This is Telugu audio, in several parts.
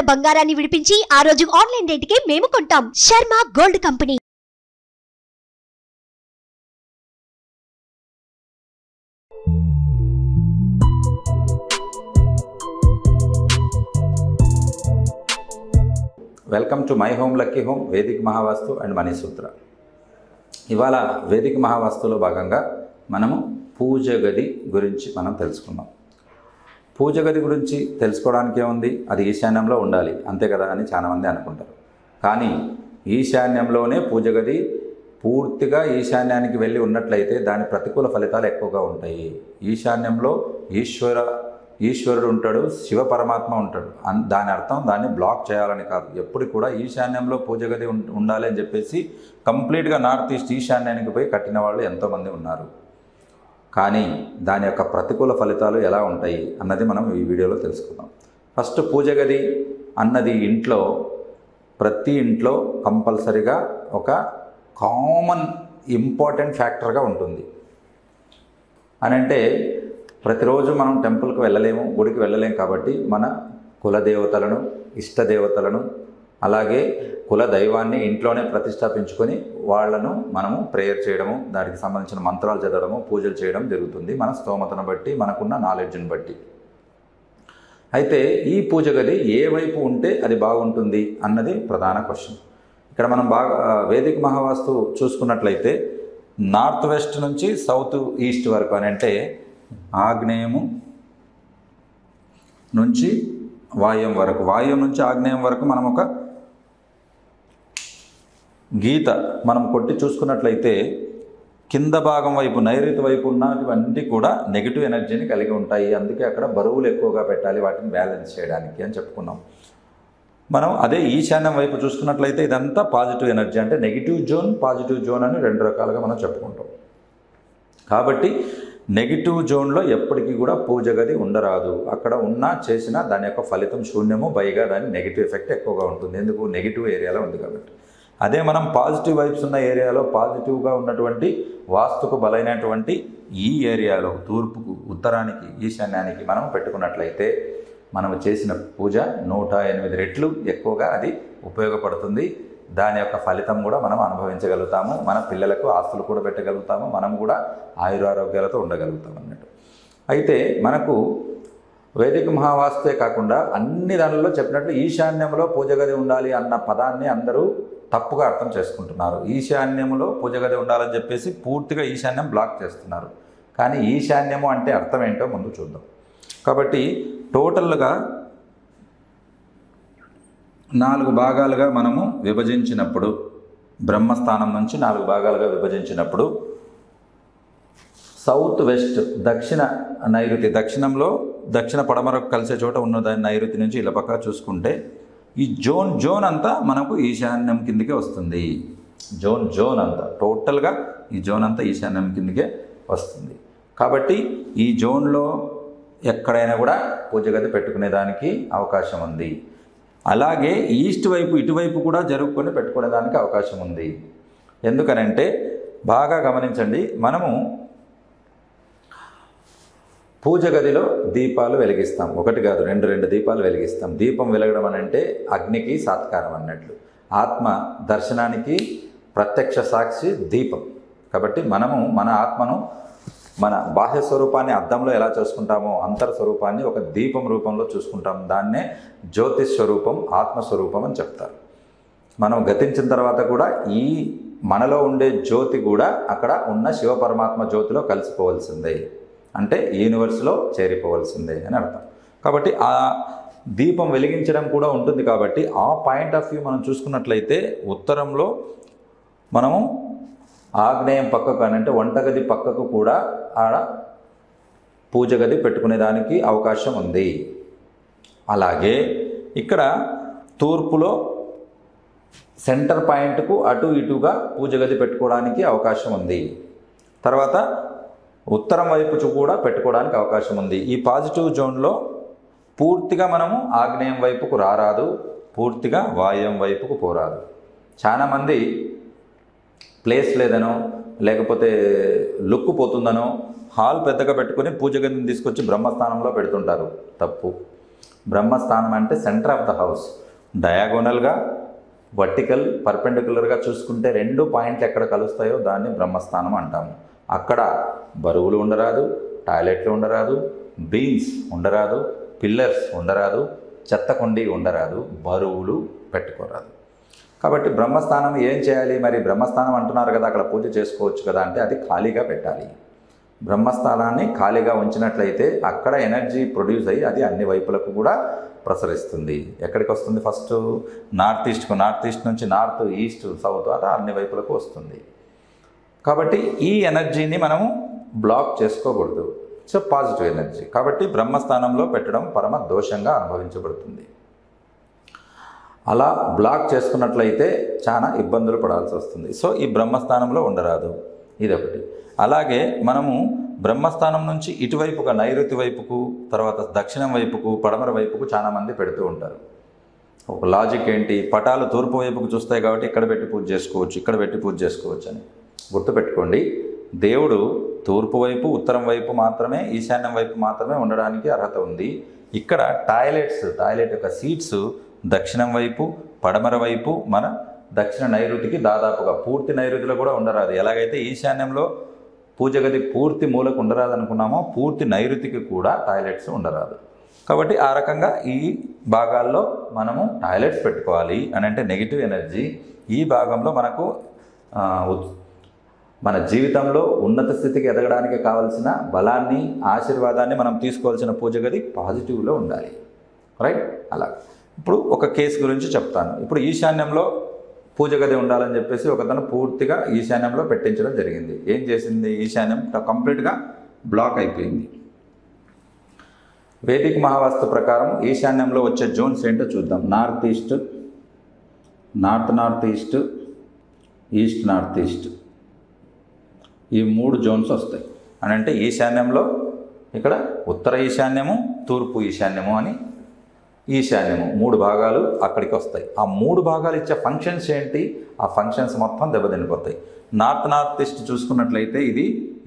ఉన్న బంగారాన్ని విడిపించి ఆ రోజు ఆన్లైన్ రేటుకే మేము కొంటాం. Sharma gold company. Welcome to my home lucky home Vedic Mahavastu and money Sutra. ఇవాళ వేదిక్ మహావాస్తులో భాగంగా మనము పూజ గది గురించి మనం తెలుసుకుందాం. పూజ గది గురించి తెలుసుకోవడానికి ఏముంది, అది ఈశాన్యంలో ఉండాలి అంతే కదా అని చాలామంది అనుకుంటారు. కానీ ఈశాన్యంలోనే పూజ గది పూర్తిగా ఈశాన్యానికి వెళ్ళి ఉన్నట్లయితే దాని ప్రతికూల ఫలితాలు ఎక్కువగా ఉంటాయి. ఈశాన్యంలో ఈశ్వరుడు ఉంటాడు, శివ పరమాత్మ ఉంటాడు. దాని అర్థం దాన్ని బ్లాక్ చేయాలని కాదు. ఎప్పుడు కూడా ఈశాన్యంలో పూజ గది ఉండాలి అని చెప్పేసి కంప్లీట్గా నార్త్ ఈస్ట్ ఈశాన్యానికి పోయి కట్టిన వాళ్ళు ఎంతోమంది ఉన్నారు. కానీ దాని యొక్క ప్రతికూల ఫలితాలు ఎలా ఉంటాయి అన్నది మనం ఈ వీడియోలో తెలుసుకుందాం. ఫస్ట్ పూజ గది అన్నది ప్రతి ఇంట్లో కంపల్సరిగా ఒక కామన్ ఇంపార్టెంట్ ఫ్యాక్టర్గా ఉంటుంది. అని అంటే ప్రతిరోజు మనం టెంపుల్కి వెళ్ళలేము, గుడికి వెళ్ళలేము. కాబట్టి మన కులదేవతలను, ఇష్టదేవతలను, అలాగే కుల దైవాన్ని ఇంట్లోనే ప్రతిష్టాపించుకొని వాళ్లను మనము ప్రేయర్ చేయడము, దానికి సంబంధించిన మంత్రాలు చదవడము, పూజలు చేయడం జరుగుతుంది మన స్తోమతను బట్టి, మనకున్న నాలెడ్జ్ని బట్టి. అయితే ఈ పూజ గది ఏ వైపు ఉంటే అది బాగుంటుంది అన్నది ప్రధాన క్వశ్చన్. ఇక్కడ మనం బాగా వేదిక్ మహావాస్తు చూసుకున్నట్లయితే నార్త్ వెస్ట్ నుంచి సౌత్ ఈస్ట్ వరకు అని అంటే ఆగ్నేయము నుంచి వాయువ్యం వరకు, వాయువ్యం నుంచి ఆగ్నేయం వరకు మనం ఒక గీత మనం కొట్టి చూసుకున్నట్లయితే కింద భాగం వైపు నైరుతి వైపు ఉన్నటువంటి కూడా నెగిటివ్ ఎనర్జీని కలిగి ఉంటాయి. అందుకే అక్కడ బరువులు ఎక్కువగా పెట్టాలి వాటిని బ్యాలెన్స్ చేయడానికి అని చెప్పుకున్నాం. మనం అదే ఈశాన్యం వైపు చూసుకున్నట్లయితే ఇదంతా పాజిటివ్ ఎనర్జీ, అంటే నెగిటివ్ జోన్, పాజిటివ్ జోన్ అని రెండు రకాలుగా మనం చెప్పుకుంటాం. కాబట్టి నెగిటివ్ జోన్లో ఎప్పటికీ కూడా పూజ గది ఉండరాదు. అక్కడ చేసినా దాని యొక్క ఫలితం శూన్యము, పైగా దాని నెగిటివ్ ఎఫెక్ట్ ఎక్కువగా ఉంటుంది. ఎందుకు? నెగిటివ్ ఏరియాలో ఉంది కాబట్టి. అదే మనం పాజిటివ్ వైబ్స్ ఉన్న ఏరియాలో, పాజిటివ్గా ఉన్నటువంటి వాస్తుకు బలైనటువంటి ఈ ఏరియాలో తూర్పుకు, ఉత్తరానికి, ఈశాన్యానికి మనం పెట్టుకున్నట్లయితే మనం చేసిన పూజ 108 రెట్లు ఎక్కువగా అది ఉపయోగపడుతుంది. దాని యొక్క ఫలితం కూడా మనం అనుభవించగలుగుతాము. మన పిల్లలకు ఆస్తులు కూడా పెట్టగలుగుతాము, మనం కూడా ఆయురారోగ్యాలతో ఉండగలుగుతాం అన్నట్టు. అయితే మనకు వేదిక్ మహావాస్తే కాకుండా అన్ని దానిలో చెప్పినట్లు ఈశాన్యంలో పూజ గది ఉండాలి అన్న పదాన్ని అందరూ తప్పుగా అర్థం చేసుకుంటున్నారు. ఈశాన్యంలో పూజ గది ఉండాలని చెప్పేసి పూర్తిగా ఈశాన్యం బ్లాక్ చేస్తున్నారు. కానీ ఈశాన్యము అంటే అర్థం ఏంటో ముందు చూద్దాం. కాబట్టి టోటల్గా 4 భాగాలుగా మనము విభజించినప్పుడు, బ్రహ్మస్థానం నుంచి 4 భాగాలుగా విభజించినప్పుడు సౌత్ వెస్ట్ దక్షిణ నైరుతి, దక్షిణంలో దక్షిణ పడమరకు కలిసే చోట ఉన్న దాని నైరుతి నుంచి ఇలా పక్క చూసుకుంటే ఈ జోన్ అంతా మనకు ఈశాన్యం కిందకే వస్తుంది. జోన్ అంతా టోటల్గా ఈ జోన్ అంతా ఈశాన్యం కిందకే వస్తుంది. కాబట్టి ఈ జోన్లో ఎక్కడైనా కూడా పూజ గది పెట్టుకునేదానికి అవకాశం ఉంది. అలాగే ఈస్ట్ వైపు, ఇటువైపు కూడా జరుపుకొని పెట్టుకునేదానికి అవకాశం ఉంది. ఎందుకనంటే బాగా గమనించండి, మనము పూజ గదిలో దీపాలు వెలిగిస్తాం. ఒకటి కాదు, రెండు దీపాలు వెలిగిస్తాం. దీపం వెలగడం అని అంటే అగ్నికి సాత్కారం అన్నట్లు, ఆత్మ దర్శనానికి ప్రత్యక్ష సాక్షి దీపం. కాబట్టి మనము మన ఆత్మను, మన బాహ్య స్వరూపాన్ని అద్దంలో ఎలా చూసుకుంటామో అంతర్ స్వరూపాన్ని ఒక దీపం రూపంలో చూసుకుంటాం. దాన్నే జ్యోతిష్ స్వరూపం, ఆత్మస్వరూపం అని చెప్తారు. మనం గతించిన తర్వాత కూడా ఈ మనలో ఉండే జ్యోతి కూడా అక్కడ ఉన్న శివపరమాత్మ జ్యోతిలో కలిసిపోవలసిందే, అంటే యూనివర్స్లో చేరిపోవలసిందే అని అర్థం. కాబట్టి ఆ దీపం వెలిగించడం కూడా ఉంటుంది. కాబట్టి ఆ పాయింట్ ఆఫ్ వ్యూ మనం చూసుకున్నట్లయితే ఉత్తరంలో మనము ఆగ్నేయం పక్కకు అని అంటే వంటగది పక్కకు కూడా ఆడ పూజ గది పెట్టుకునేదానికి అవకాశం ఉంది. అలాగే ఇక్కడ తూర్పులో సెంటర్ పాయింట్కు అటు ఇటుగా పూజ గది పెట్టుకోవడానికి అవకాశం ఉంది. తర్వాత ఉత్తరం వైపు కూడా పెట్టుకోవడానికి అవకాశం ఉంది. ఈ పాజిటివ్ జోన్లో పూర్తిగా మనము ఆగ్నేయం వైపుకు రారాదు, పూర్తిగా వాయువ్యం వైపుకు పోరాదు. చాలామంది ప్లేస్ లేదనో లేకపోతే లుక్ పోతుందనో హాల్ పెద్దగా పెట్టుకొని పూజ గదిని తీసుకొచ్చి బ్రహ్మస్థానంలో పెడుతుంటారు. తప్పు. బ్రహ్మస్థానం అంటే సెంటర్ ఆఫ్ ద హౌస్. డయాగోనల్గా, వర్టికల్, పర్పెండిక్యులర్గా చూసుకుంటే 2 పాయింట్లు ఎక్కడ కలుస్తాయో దాన్ని బ్రహ్మస్థానం అంటాము. అక్కడ బరువులు ఉండరాదు, టాయిలెట్లు ఉండరాదు, బీమ్స్ ఉండరాదు, పిల్లర్స్ ఉండరాదు, చెత్తకుండి ఉండరాదు, బరువులు పెట్టుకోరాదు. కాబట్టి బ్రహ్మస్థానం ఏం చేయాలి? మరి బ్రహ్మస్థానం అంటున్నారు కదా, అక్కడ పూజ చేసుకోవచ్చు కదా అంటే అది ఖాళీగా పెట్టాలి. బ్రహ్మస్థానాన్ని ఖాళీగా ఉంచినట్లయితే అక్కడ ఎనర్జీ ప్రొడ్యూస్ అయ్యి అది అన్ని వైపులకు కూడా ప్రసరిస్తుంది. ఎక్కడికి వస్తుంది? ఫస్ట్ నార్త్ ఈస్ట్ నుంచి నార్త్, ఈస్ట్, సౌత్ అలా అన్ని వైపులకు వస్తుంది. కాబట్టి ఈ ఎనర్జీని మనము బ్లాక్ చేసుకోకూడదు. So positive energy. కాబట్టి బ్రహ్మస్థానంలో పెట్టడం పరమ దోషంగా అనుభవించబడుతుంది. అలా బ్లాక్ చేసుకున్నట్లయితే చాలా ఇబ్బందులు పడాల్సి వస్తుంది. సో ఈ బ్రహ్మస్థానంలో ఉండరాదు, ఇదొకటి. అలాగే మనము బ్రహ్మస్థానం నుంచి ఇటువైపుగా నైరుతి వైపుకు, తర్వాత దక్షిణం వైపుకు, పడమర వైపుకు చాలామంది పెడుతూ ఉంటారు. ఒక లాజిక్ ఏంటి? పటాలు తూర్పు వైపుకు చూస్తాయి కాబట్టి ఇక్కడ పెట్టి పూజ చేసుకోవచ్చు, ఇక్కడ పెట్టి పూజ చేసుకోవచ్చు అని గుర్తుపెట్టుకోండి. దేవుడు తూర్పు వైపు, ఉత్తరం వైపు మాత్రమే, ఈశాన్యం వైపు మాత్రమే ఉండడానికి అర్హత ఉంది. ఇక్కడ టాయిలెట్ యొక్క సీట్స్ దక్షిణం వైపు, పడమర వైపు, మన దక్షిణ నైరుతికి దాదాపుగా పూర్తి నైరుతిలో కూడా ఉండరాదు. ఎలాగైతే ఈశాన్యంలో పూజ గది పూర్తి మూలకు ఉండరాదు అనుకున్నామో, పూర్తి నైరుతికి కూడా టాయిలెట్స్ ఉండరాదు. కాబట్టి ఆ రకంగా ఈ భాగాల్లో మనము టాయిలెట్స్ పెట్టుకోవాలి అని అంటే నెగిటివ్ ఎనర్జీ ఈ భాగంలో మనకు మన జీవితంలో ఉన్నత స్థితికి ఎదగడానికి కావాల్సిన బలాన్ని, ఆశీర్వాదాన్ని మనం తీసుకోవాల్సిన పూజ గది పాజిటివ్లో ఉండాలి. రైట్? అలా ఇప్పుడు ఒక కేసు గురించి చెప్తాను. ఇప్పుడు ఈశాన్యంలో పూజ గది ఉండాలని చెప్పేసి ఒకతను పూర్తిగా ఈశాన్యంలో పెట్టించడం జరిగింది. ఏం చేసింది? ఈశాన్యం కంప్లీట్గా బ్లాక్ అయిపోయింది. వేదిక మహావాస్తు ప్రకారం ఈశాన్యంలో వచ్చే జోన్స్ ఏంటో చూద్దాం. North east, north east, east north east, ఈ 3 జోన్స్ వస్తాయి. అని అంటే ఈశాన్యంలో ఇక్కడ ఉత్తర ఈశాన్యము, తూర్పు ఈశాన్యము అని ఈశాన్యము 3 భాగాలు అక్కడికి వస్తాయి. ఆ 3 భాగాలు ఇచ్చే ఫంక్షన్స్ ఏంటి? ఆ ఫంక్షన్స్ మొత్తం దెబ్బతినిపోతాయి. నార్త్ ఈస్ట్ చూసుకున్నట్లయితే ఇది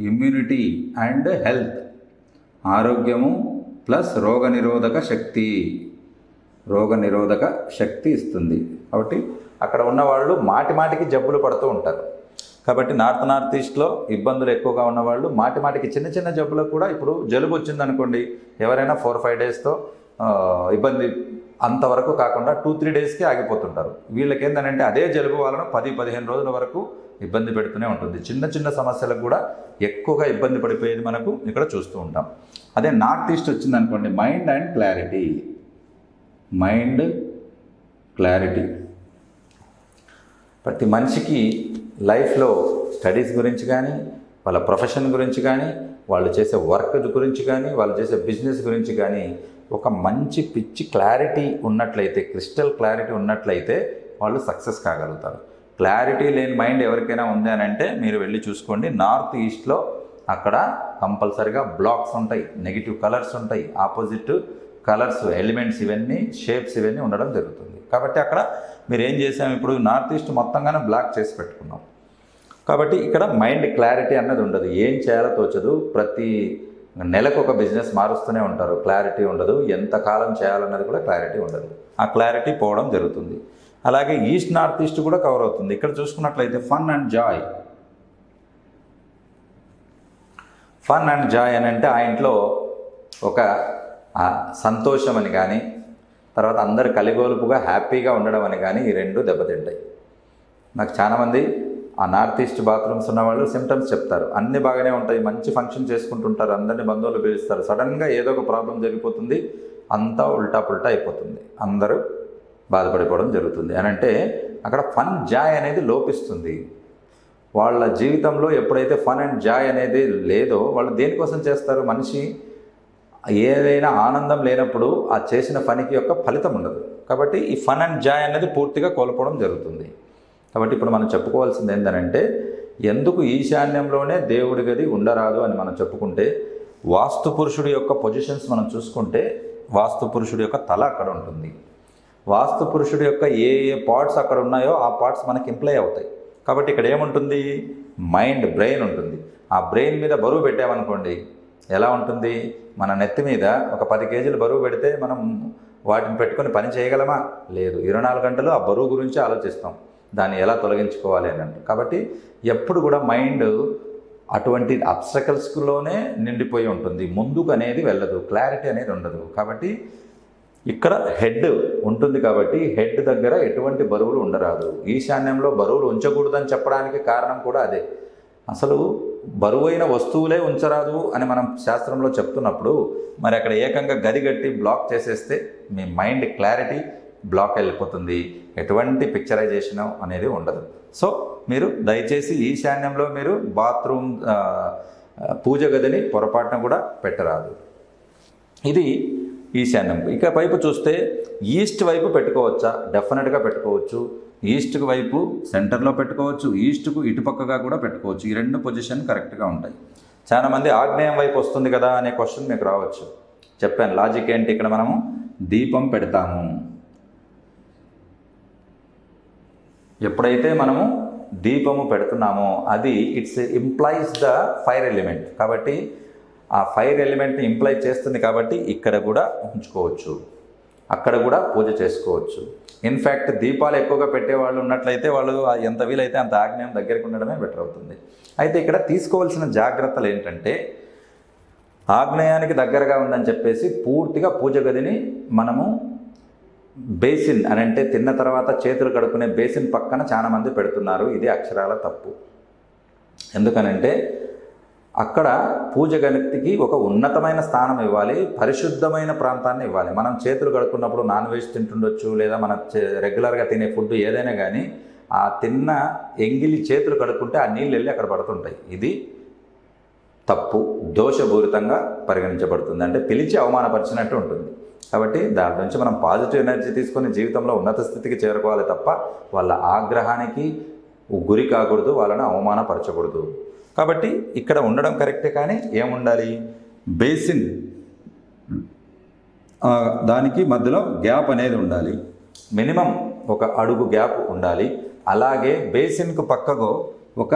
ఇమ్యూనిటీ అండ్ హెల్త్, ఆరోగ్యము ప్లస్ రోగనిరోధక శక్తి ఇస్తుంది. కాబట్టి అక్కడ ఉన్నవాళ్ళు మాటికి జబ్బులు పడుతూ ఉంటారు. కాబట్టి నార్త్ ఈస్ట్లో ఇబ్బందులు ఎక్కువగా ఉన్నవాళ్ళు మాటికి చిన్న జబ్బులకు కూడా, ఇప్పుడు జలుబు వచ్చిందనుకోండి, ఎవరైనా 4-5 డేస్తో ఇబ్బంది, అంతవరకు కాకుండా 2-3 డేస్కి ఆగిపోతుంటారు. వీళ్ళకి ఏంటంటే అదే జలుబు వాళ్ళను 10-15 రోజుల వరకు ఇబ్బంది పెడుతూనే ఉంటుంది. చిన్న సమస్యలకు కూడా ఎక్కువగా ఇబ్బంది పడిపోయేది మనకు ఇక్కడ చూస్తూ ఉంటాం. అదే నార్త్ ఈస్ట్ వచ్చిందనుకోండి, మైండ్ క్లారిటీ. ప్రతి మనిషికి లైఫ్లో స్టడీస్ గురించి కానీ, వాళ్ళ ప్రొఫెషన్ గురించి కానీ, వాళ్ళు చేసే వర్క్ గురించి కానీ, వాళ్ళు చేసే బిజినెస్ గురించి కానీ ఒక మంచి క్లారిటీ ఉన్నట్లయితే, క్రిస్టల్ క్లారిటీ ఉన్నట్లయితే వాళ్ళు సక్సెస్ కాగలుగుతారు. క్లారిటీ లేని మైండ్ ఎవరికైనా ఉంది అని అంటే మీరు వెళ్ళి చూసుకోండి. నార్త్ ఈస్ట్లో అక్కడ కంపల్సరీగా బ్లాక్స్ ఉంటాయి, నెగిటివ్ కలర్స్ ఉంటాయి, ఆపోజిట్ కలర్స్, ఎలిమెంట్స్, ఇవన్నీ షేప్స్ ఇవన్నీ ఉండడం జరుగుతుంది. కాబట్టి అక్కడ మీరు ఏం చేసాము? ఇప్పుడు నార్త్ ఈస్ట్ మొత్తంగానే బ్లాక్ చేసి పెట్టుకున్నాం. కాబట్టి ఇక్కడ మైండ్ క్లారిటీ అన్నది ఉండదు, ఏం చేయాలో తోచదు. ప్రతి నెలకు ఒక బిజినెస్ మారుస్తూనే ఉంటారు, క్లారిటీ ఉండదు. ఎంతకాలం చేయాలన్నది కూడా క్లారిటీ ఉండదు. ఆ క్లారిటీ పోవడం జరుగుతుంది. అలాగే నార్త్ ఈస్ట్ కూడా కవర్ అవుతుంది. ఇక్కడ చూసుకున్నట్లయితే ఫన్ అండ్ జాయ్ అని అంటే ఆ ఇంట్లో ఒక సంతోషం అని కానీ, తర్వాత అందరు కలిగోలుపుగా హ్యాపీగా ఉండడం అని కానీ, ఈ 2 దెబ్బతింటాయి. నాకు చాలామంది ఆ నార్త్ ఈస్ట్ బాత్రూమ్స్ ఉన్నవాళ్ళు సిమ్టమ్స్ చెప్తారు. అన్నీ బాగానే ఉంటాయి, మంచి ఫంక్షన్ చేసుకుంటుంటారు, అందరినీ బంధువులు పిలుస్తారు. సడన్గా ఏదో ఒక ప్రాబ్లం జరిగిపోతుంది, అంతా ఉల్టా పుల్టా అయిపోతుంది, అందరూ బాధపడిపోవడం జరుగుతుంది. అని అంటే అక్కడ ఫన్ జాయ్ అనేది లోపిస్తుంది. వాళ్ళ జీవితంలో ఎప్పుడైతే ఫన్ అండ్ జాయ్ అనేది లేదో వాళ్ళు దేనికోసం చేస్తారు? మనిషి ఏదైనా ఆనందం లేనప్పుడు ఆ చేసిన పనికి యొక్క ఫలితం ఉండదు. కాబట్టి ఈ ఫన్ అండ్ జాయ్ అనేది పూర్తిగా కోల్పోవడం జరుగుతుంది. కాబట్టి ఇప్పుడు మనం చెప్పుకోవాల్సింది ఏంటంటే, ఎందుకు ఈశాన్యంలోనే దేవుడి గది ఉండరాదు అని మనం చెప్పుకుంటే, వాస్తు పురుషుడి యొక్క పొజిషన్స్ మనం చూసుకుంటే వాస్తు పురుషుడి యొక్క తల అక్కడ ఉంటుంది. వాస్తు పురుషుడి యొక్క ఏ పార్ట్స్ అక్కడ ఉన్నాయో ఆ పార్ట్స్ మనకి ఇంప్లై అవుతాయి. కాబట్టి ఇక్కడ ఏముంటుంది? బ్రెయిన్ ఉంటుంది. ఆ బ్రెయిన్ మీద బరువు పెట్టామనుకోండి, ఎలా ఉంటుంది? మన నెత్తి మీద ఒక 10 కేజీలు బరువు పెడితే మనం వాటిని పెట్టుకొని పని చేయగలమా? లేదు. 24 గంటలు ఆ బరువు గురించి ఆలోచిస్తాం, దాన్ని ఎలా తొలగించుకోవాలి అని అంటే. కాబట్టి ఎప్పుడు కూడా మైండ్ అటువంటి అబ్స్టకల్స్లోనే నిండిపోయి ఉంటుంది, ముందుకు అనేది వెళ్ళదు, క్లారిటీ అనేది ఉండదు. కాబట్టి ఇక్కడ హెడ్ ఉంటుంది, కాబట్టి హెడ్ దగ్గర ఎటువంటి బరువులు ఉండరాదు. ఈశాన్యంలో బరువులు ఉంచకూడదని చెప్పడానికి కారణం కూడా అదే. అసలు బరువైన వస్తువులే ఉంచరాదు అని మనం శాస్త్రంలో చెప్తున్నప్పుడు మరి అక్కడ ఏకంగా గది కట్టి బ్లాక్ చేసేస్తే మీ మైండ్ క్లారిటీ బ్లాక్ వెళ్ళిపోతుంది, ఎటువంటి పిక్చరైజేషన్ అనేది ఉండదు. సో మీరు దయచేసి ఈశాన్యంలో మీరు బాత్రూమ్ పూజ గదిని పొరపాటున కూడా పెట్టరాదు. ఇది ఈశాన్యం. ఇక వైపు చూస్తే ఈస్ట్ వైపు పెట్టుకోవచ్చా? డెఫినెట్గా పెట్టుకోవచ్చు. ఈస్ట్కి వైపు సెంటర్లో పెట్టుకోవచ్చు, ఈస్ట్కు ఇటుపక్కగా కూడా పెట్టుకోవచ్చు. ఈ రెండు పొజిషన్ కరెక్ట్గా ఉంటాయి. చాలామంది ఆగ్నేయం వైపు వస్తుంది కదా అనే క్వశ్చన్ మీకు రావచ్చు. చెప్పాను లాజిక్ ఏంటి. ఇక్కడ మనము దీపం పెడతాము. ఎప్పుడైతే మనము దీపము పెడుతున్నామో అది it's implies the fire element, కాబట్టి ఆ ఫైర్ ఎలిమెంట్ని ఇంప్లై చేస్తుంది. కాబట్టి ఇక్కడ కూడా ఉంచుకోవచ్చు, అక్కడ కూడా పూజ చేసుకోవచ్చు. ఇన్ఫ్యాక్ట్ దీపాలు ఎక్కువగా పెట్టేవాళ్ళు ఉన్నట్లయితే వాళ్ళు ఎంత వీలైతే అంత ఆగ్నేయం దగ్గరికి ఉండడమే బెటర్ అవుతుంది. అయితే ఇక్కడ తీసుకోవాల్సిన జాగ్రత్తలు ఏంటంటే, ఆగ్నేయానికి దగ్గరగా ఉందని చెప్పేసి పూర్తిగా పూజ గదిని మనము బేసిన్ అని అంటే తిన్న తర్వాత చేతులు కడుక్కునే బేసిన్ పక్కన చాలామంది పెడుతున్నారు. ఇది అక్షరాల తప్పు. ఎందుకనంటే అక్కడ పూజ గదికి ఒక ఉన్నతమైన స్థానం ఇవ్వాలి, పరిశుద్ధమైన ప్రాంతాన్ని ఇవ్వాలి. మనం చేతులు కడుక్కున్నప్పుడు నాన్ వెజ్ తింటుండొచ్చు, లేదా మన రెగ్యులర్గా తినే ఫుడ్ ఏదైనా కానీ ఆ తిన్న ఎంగిలి చేతులు కడుక్కుంటే ఆ నీళ్ళు వెళ్ళి అక్కడ పడుతుంటాయి. ఇది తప్పు, దోషపూరితంగా పరిగణించబడుతుంది. అంటే పిలిచి అవమానపరిచినట్టు ఉంటుంది. కాబట్టి దాని నుంచి మనం పాజిటివ్ ఎనర్జీ తీసుకొని జీవితంలో ఉన్నత స్థితికి చేరుకోవాలి తప్ప వాళ్ళ ఆగ్రహానికి గురి కాకూడదు, వాళ్ళని అవమానపరచకూడదు. కాబట్టి ఇక్కడ ఉండడం కరెక్టే, కానీ ఏముండాలి? బేసిన్ దానికి మధ్యలో గ్యాప్ అనేది ఉండాలి. మినిమం 1 అడుగు గ్యాప్ ఉండాలి. అలాగే బేసిన్కు పక్కకు ఒక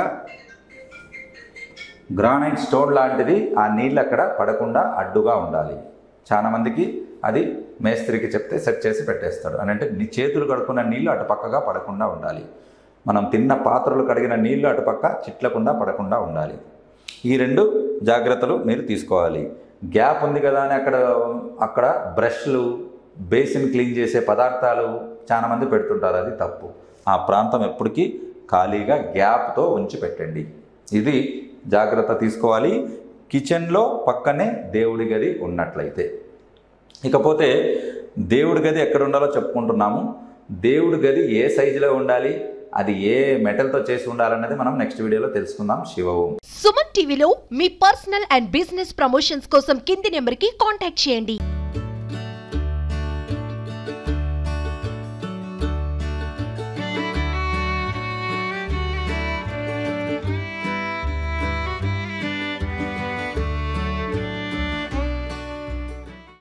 గ్రానైట్ స్టోన్ లాంటిది ఆ నీళ్ళు అక్కడ పడకుండా అడ్డుగా ఉండాలి. చాలామందికి అది మేస్త్రికి చెప్తే సెట్ చేసి పెట్టేస్తాడు. అని అంటే నీ చేతులు కడుక్కున్న నీళ్ళు అటు పక్కగా పడకుండా ఉండాలి. మనం తిన్న పాత్రలు కడిగిన నీళ్లు అటుపక్క చిట్లకుండా పడకుండా ఉండాలి. ఈ 2 జాగ్రత్తలు మీరు తీసుకోవాలి. గ్యాప్ ఉంది కదా అని అక్కడ బ్రష్లు, బేసిన్ క్లీన్ చేసే పదార్థాలు చాలామంది పెడుతుంటారు. అది తప్పు. ఆ ప్రాంతం ఎప్పటికీ ఖాళీగా గ్యాప్తో ఉంచి పెట్టండి. ఇది జాగ్రత్త తీసుకోవాలి. కిచెన్లో పక్కనే దేవుడి గది ఉన్నట్లయితే. ఇకపోతే దేవుడి గది ఎక్కడ ఉండాలో చెప్పుకుంటున్నాము. దేవుడి గది ఏ సైజులో ఉండాలి, అది ఏ మెటల్తో చేసి ఉండాలన్నది మనం నెక్స్ట్ వీడియోలో తెలుసుకుందాం. శివ ఓం. సుమన్ టీవీలో మీ పర్సనల్ అండ్ బిజినెస్ ప్రమోషన్స్ కోసం కింది నెంబర్కి కాంటాక్ట్ చేయండి.